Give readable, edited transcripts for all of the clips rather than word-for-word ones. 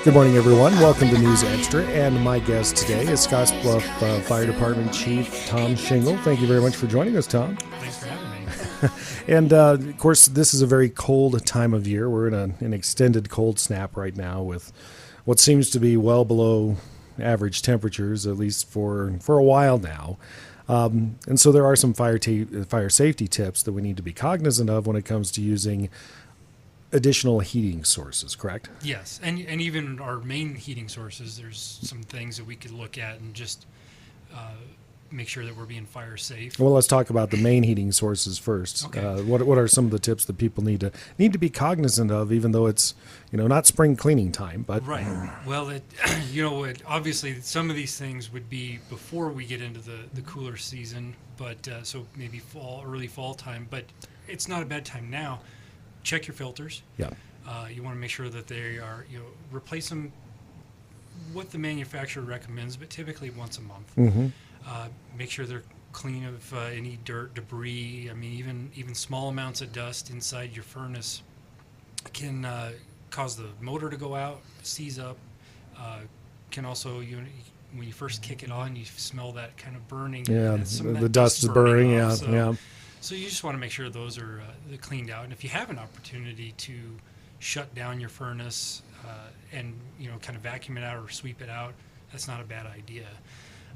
Good morning, everyone. Welcome to News Extra, and my guest today is Scottsbluff Fire Department Chief Tom Shingle. Thank you very much for joining us, Tom. Thanks for having me. And, of course, this is a very cold time of year. We're in an extended cold snap right now with what seems to be well below average temperatures, at least for a while now. And so there are some fire safety tips that we need to be cognizant of when it comes to using additional heating sources, correct? Yes, and even our main heating sources, there's some things that we could look at and just make sure that we're being fire safe. Well, let's talk about the main heating sources first. Okay. What are some of the tips that people need to be cognizant of, even though it's not spring cleaning time? But Right. Well, obviously some of these things would be before we get into the cooler season, but so maybe early fall time. But it's not a bad time now. Check your filters. yeah, You want to make sure that they are, replace them what the manufacturer recommends, but typically once a month. mm-hmm. Make sure they're clean of any dirt, debris. I mean, even small amounts of dust inside your furnace can cause the motor to go out, seize up. Can also, when you first kick it on, you smell that kind of burning. Yeah, Some of the that dust is burning. off. Yeah. So you just want to make sure those are cleaned out. And if you have an opportunity to shut down your furnace and kind of vacuum it out or sweep it out, that's not a bad idea.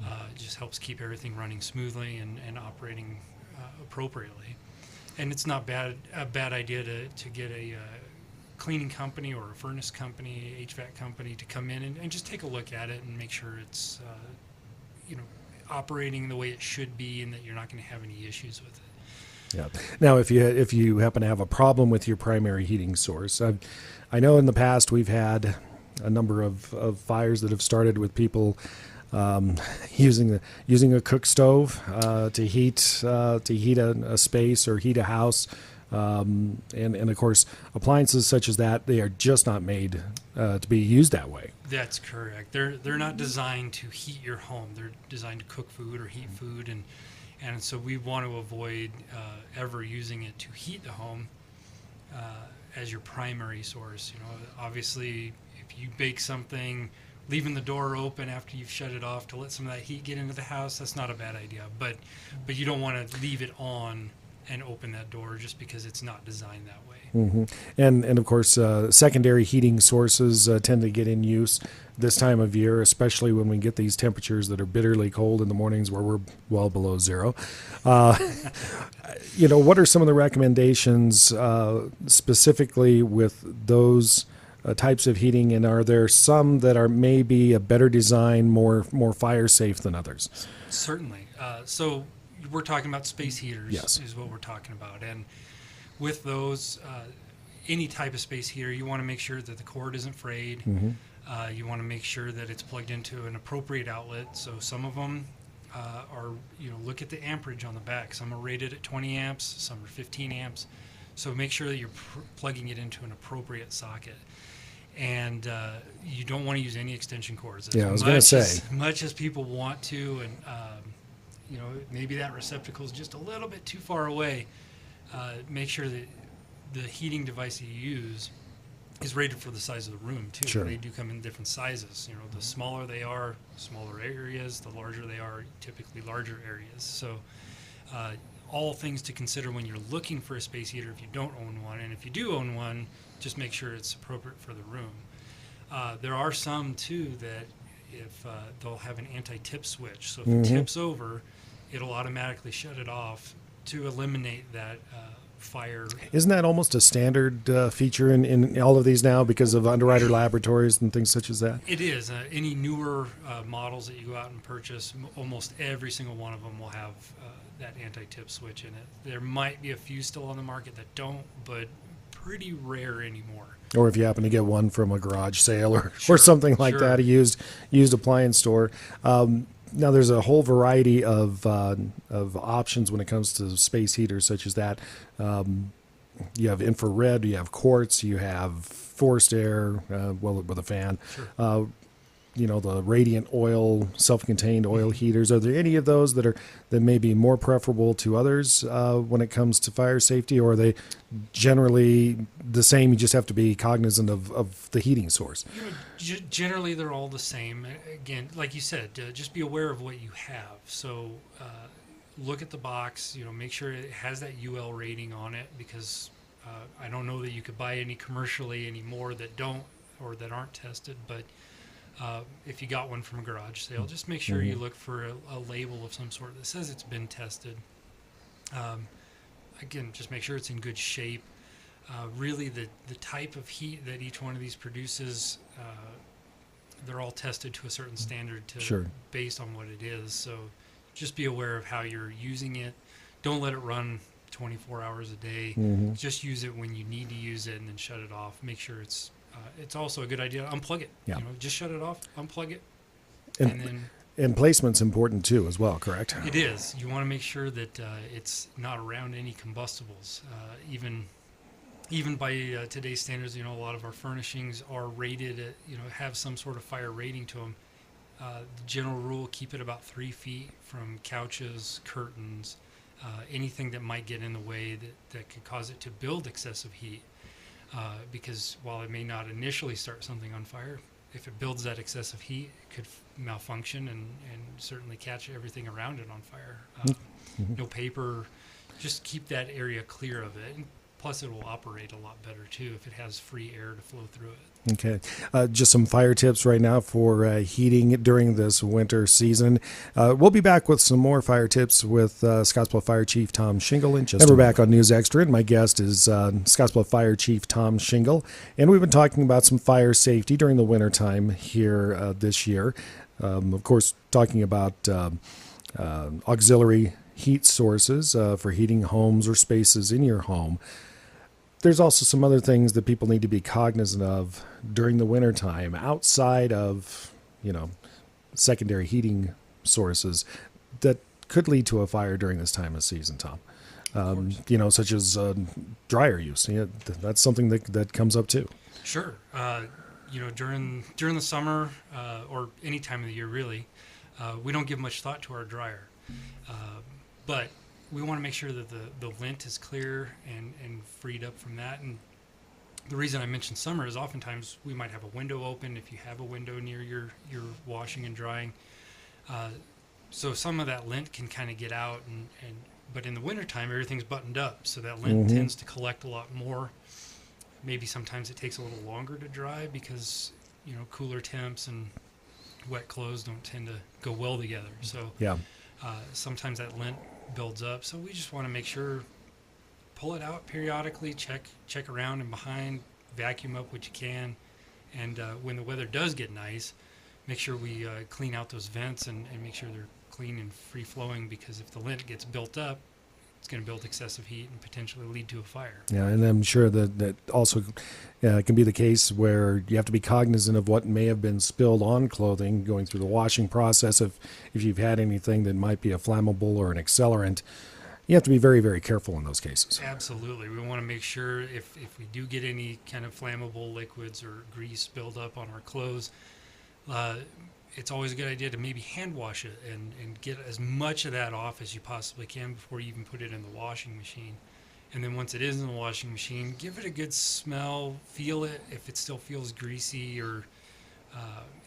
It just helps keep everything running smoothly and operating appropriately. And it's not a bad idea to get a cleaning company or a furnace company, HVAC company to come in and just take a look at it and make sure it's operating the way it should be and that you're not going to have any issues with it. Yeah. Now, if you happen to have a problem with your primary heating source, I know in the past we've had a number of fires that have started with people using a cook stove to heat a space or heat a house, and of course appliances such as that, they are just not made to be used that way. That's correct. They're not designed to heat your home. They're designed to cook food or heat food, and so we want to avoid ever using it to heat the home as your primary source. Obviously, if you bake something, leaving the door open after you've shut it off to let some of that heat get into the house, that's not a bad idea. But you don't want to leave it on and open that door just because it's not designed that way. Mm-hmm. And of course, secondary heating sources tend to get in use this time of year, especially when we get these temperatures that are bitterly cold in the mornings where we're well below zero. What are some of the recommendations specifically with those types of heating, and are there some that are maybe a better design, more fire safe than others? Certainly. So we're talking about space heaters. Yes. Is what we're talking about. And with those, any type of space heater, you want to make sure that the cord isn't frayed. Mm-hmm. You want to make sure that it's plugged into an appropriate outlet. So some of them are, look at the amperage on the back. Some are rated at 20 amps, some are 15 amps. So make sure that you're plugging it into an appropriate socket. And you don't want to use any extension cords. Yeah, I was going to say. As much as people want to, and maybe that receptacle is just a little bit too far away. Make sure that the heating device you use is rated for the size of the room too. Sure. They do come in different sizes. The smaller they are, smaller areas. The larger they are, typically larger areas. So all things to consider when you're looking for a space heater if you don't own one. And if you do own one, just make sure it's appropriate for the room. There are some too that if they'll have an anti-tip switch. So if Mm-hmm. it tips over, it'll automatically shut it off to eliminate that fire. Isn't that almost a standard feature in all of these now because of Underwriter Laboratories and things such as that? It is. Any newer models that you go out and purchase, almost every single one of them will have that anti-tip switch in it. There might be a few still on the market that don't, but pretty rare anymore. Or if you happen to get one from a garage sale or Sure, something like sure. that, a used appliance store. Now, there's a whole variety of options when it comes to space heaters such as that. You have infrared, you have quartz, you have forced air, with a fan. Sure. the radiant oil, self-contained oil heaters. Are there any of those that may be more preferable to others when it comes to fire safety, or are they generally the same? You just have to be cognizant of the heating source. Generally, they're all the same. Again, like you said, just be aware of what you have. So look at the box. Make sure it has that UL rating on it, because I don't know that you could buy any commercially anymore that don't or that aren't tested, but if you got one from a garage sale, just make sure you look for a label of some sort that says it's been tested. Again, just make sure it's in good shape. Really, the type of heat that each one of these produces, they're all tested to a certain standard based on what it is. So just be aware of how you're using it. Don't let it run 24 hours a day. Just use it when you need to use it, and then shut it off. Make sure it's also a good idea to unplug it. Yeah. Just shut it off, unplug it, and placement's important too, as well. Correct. It is. You want to make sure that it's not around any combustibles. Even by today's standards, a lot of our furnishings are rated at, have some sort of fire rating to them. The general rule: keep it about 3 feet from couches, curtains, anything that might get in the way that could cause it to build excessive heat. Because while it may not initially start something on fire, if it builds that excessive heat, it could malfunction and certainly catch everything around it on fire. No paper, just keep that area clear of it. And plus, it will operate a lot better too if it has free air to flow through it. Okay. Just some fire tips right now for heating during this winter season. We'll be back with some more fire tips with Scottsbluff Fire Chief Tom Shingle in just a minute. We're back on News Extra, and my guest is Scottsbluff Fire Chief Tom Shingle. And we've been talking about some fire safety during the wintertime here this year. Of course, talking about auxiliary heat sources for heating homes or spaces in your home. There's also some other things that people need to be cognizant of during the wintertime outside of, secondary heating sources that could lead to a fire during this time of season, Tom. Such as dryer use. That's something that comes up too. Sure. During the summer or any time of the year, really, we don't give much thought to our dryer. But we want to make sure that the lint is clear and freed up from that. And the reason I mentioned summer is oftentimes we might have a window open if you have a window near your washing and drying. So some of that lint can kind of get out, but in the wintertime, everything's buttoned up, so that lint tends to collect a lot more. Maybe sometimes it takes a little longer to dry because, cooler temps and wet clothes don't tend to go well together. So sometimes that lint builds up, so we just want to make sure, pull it out periodically, check around and behind, vacuum up what you can, and when the weather does get nice, make sure we clean out those vents and make sure they're clean and free flowing, because if the lint gets built up, it's going to build excessive heat and potentially lead to a fire. Yeah, and I'm sure that also can be the case where you have to be cognizant of what may have been spilled on clothing going through the washing process. If you've had anything that might be a flammable or an accelerant, you have to be very, very careful in those cases. Absolutely. We want to make sure if we do get any kind of flammable liquids or grease spilled up on our clothes, it's always a good idea to maybe hand wash it and get as much of that off as you possibly can before you even put it in the washing machine. And then once it is in the washing machine, give it a good smell, feel it. If it still feels greasy or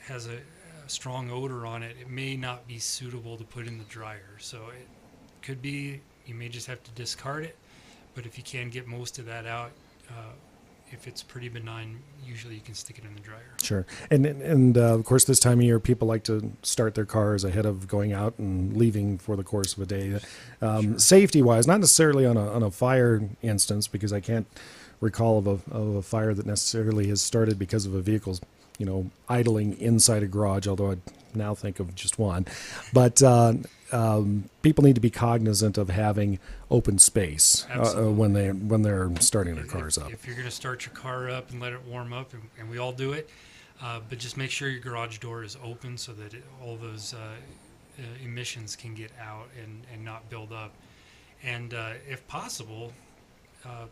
has a strong odor on it, it may not be suitable to put in the dryer. So it could be, you may just have to discard it, but if you can get most of that out, if it's pretty benign, usually you can stick it in the dryer. Sure. And of course, this time of year, people like to start their cars ahead of going out and leaving for the course of a day. Sure. Safety-wise, not necessarily on a fire instance, because I can't recall of a fire that necessarily has started because of a vehicle's, idling inside a garage, although I now think of just one. But people need to be cognizant of having open space when they're starting their cars up. If you're going to start your car up and let it warm up, and we all do it, but just make sure your garage door is open so that all those emissions can get out and not build up. And if possible,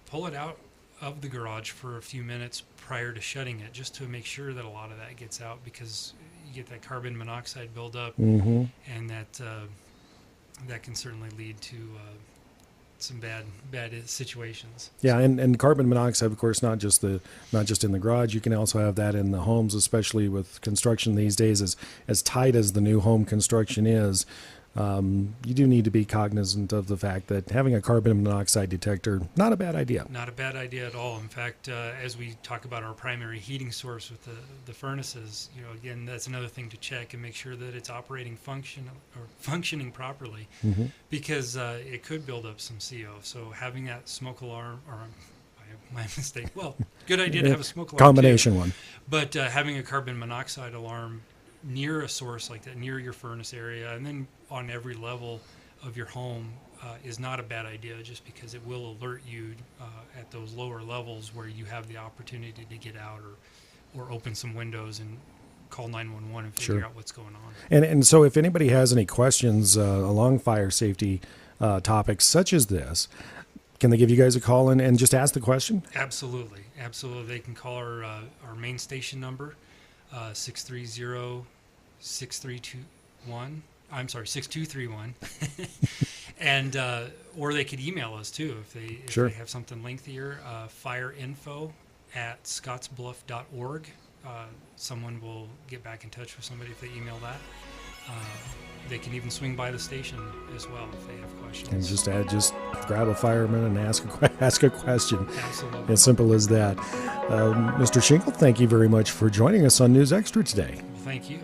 pull it out of the garage for a few minutes prior to shutting it, just to make sure that a lot of that gets out, because you get that carbon monoxide buildup, Mm-hmm. and that can certainly lead to some bad situations. Yeah, and carbon monoxide, of course, not just in the garage. You can also have that in the homes, especially with construction these days. As tight as the new home construction is, you do need to be cognizant of the fact that having a carbon monoxide detector, not a bad idea. Not a bad idea at all. In fact, as we talk about our primary heating source with the furnaces, again, that's another thing to check and make sure that it's functioning properly, Mm-hmm. because it could build up some CO. So having that smoke alarm, or my mistake. Well, good idea to have a smoke alarm Combination too, one. but having a carbon monoxide alarm near a source like that, near your furnace area, and then on every level of your home is not a bad idea, just because it will alert you at those lower levels where you have the opportunity to get out or open some windows and call 911 and figure Sure. out what's going on. And so if anybody has any questions along fire safety topics such as this, can they give you guys a call and just ask the question? Absolutely. They can call our main station number, 630-6321. I'm sorry, 6231. And or they could email us too if they have something lengthier. fireinfo@scottsbluff.org. Someone will get back in touch with somebody if they email that. They can even swing by the station as well if they have questions. And just grab a fireman and ask a question. Absolutely. As simple as that. Mr. Shingle, thank you very much for joining us on News Extra today. Well, thank you.